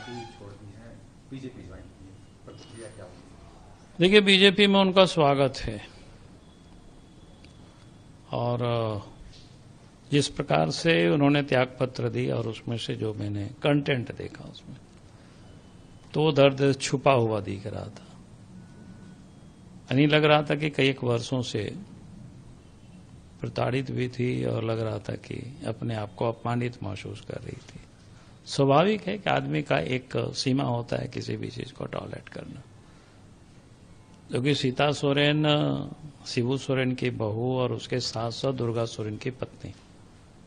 Party छोड़ दी है, BJP join की है, प्रतिक्रिया क्या होगी? देखिए, बीजेपी में उनका स्वागत है और जिस प्रकार से उन्होंने त्याग पत्र दी और उसमें से जो मैंने कंटेंट देखा उसमें तो दर्द छुपा हुआ दिख रहा था। नहीं लग रहा था कि कई एक वर्षों से प्रताड़ित भी थी और लग रहा था कि अपने आप को अपमानित महसूस कर रही थी। स्वाभाविक है कि आदमी का एक सीमा होता है किसी भी चीज को टॉलरेट करना। क्योंकि सीता सोरेन शिबू सोरेन की बहू और उसके साथ साथ दुर्गा सोरेन की पत्नी,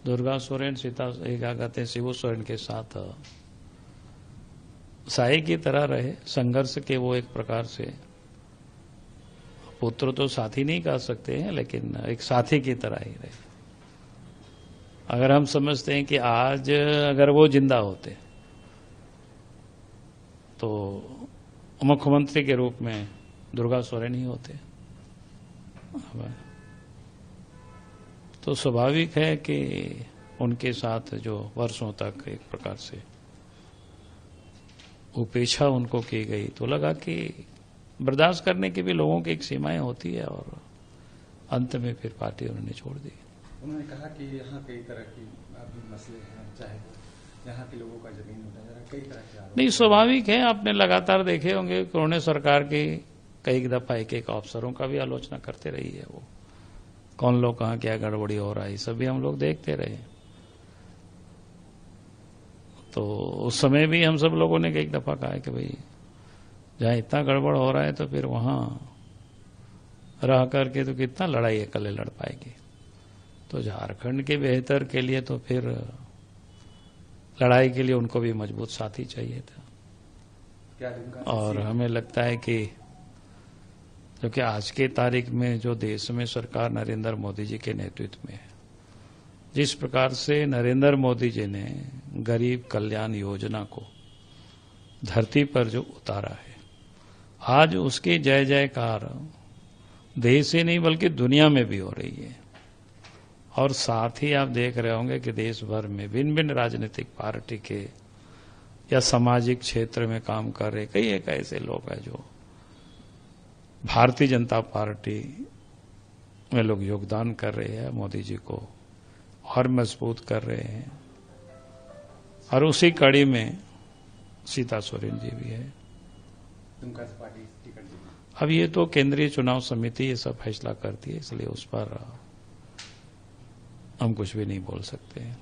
दुर्गा सोरेन सीता क्या कहते हैं शिबू सोरेन के साथ साई की तरह रहे, संघर्ष के वो एक प्रकार से पुत्र तो साथी नहीं कह सकते हैं लेकिन एक साथी की तरह ही रहे। अगर हम समझते हैं कि आज अगर वो जिंदा होते तो मुख्यमंत्री के रूप में दुर्गा सोरेन ही होते, तो स्वाभाविक है कि उनके साथ जो वर्षों तक एक प्रकार से उपेक्षा उनको की गई तो लगा कि बर्दाश्त करने की भी लोगों की एक सीमाएं होती है और अंत में फिर पार्टी उन्होंने छोड़ दी। उन्होंने कहा कि यहाँ कई तरह की अभी मसले हैं, चाहे यहाँ के लोगों का जमीन होता है, कई तरह के आरोप। नहीं, स्वाभाविक है, आपने लगातार देखे होंगे कि उन्होंने सरकार की कई दफा एक अफसरों का भी आलोचना करते रही है। वो कौन लोग कहाँ क्या गड़बड़ी हो रहा है सब भी हम लोग देखते रहे। तो उस समय भी हम सब लोगों ने कई दफा कहा कि भाई जहां इतना गड़बड़ हो रहा है तो फिर वहां रह करके तो कितना लड़ाई अकेले लड़ पाएगी। तो झारखंड के बेहतर के लिए तो फिर लड़ाई के लिए उनको भी मजबूत साथी चाहिए था। और हमें लगता है कि क्योंकि आज के तारीख में जो देश में सरकार नरेंद्र मोदी जी के नेतृत्व में है, जिस प्रकार से नरेंद्र मोदी जी ने गरीब कल्याण योजना को धरती पर जो उतारा है, आज उसकी जय जयकार देश ही नहीं बल्कि दुनिया में भी हो रही है। और साथ ही आप देख रहे होंगे कि देश भर में भिन्न भिन्न राजनीतिक पार्टी के या सामाजिक क्षेत्र में काम कर रहे कई एक ऐसे लोग हैं जो भारतीय जनता पार्टी में लोग योगदान कर रहे हैं, मोदी जी को और मजबूत कर रहे हैं। और उसी कड़ी में सीता सोरेन जी भी है। अब ये तो केंद्रीय चुनाव समिति ये सब फैसला करती है, इसलिए उस पर हम कुछ भी नहीं बोल सकते हैं।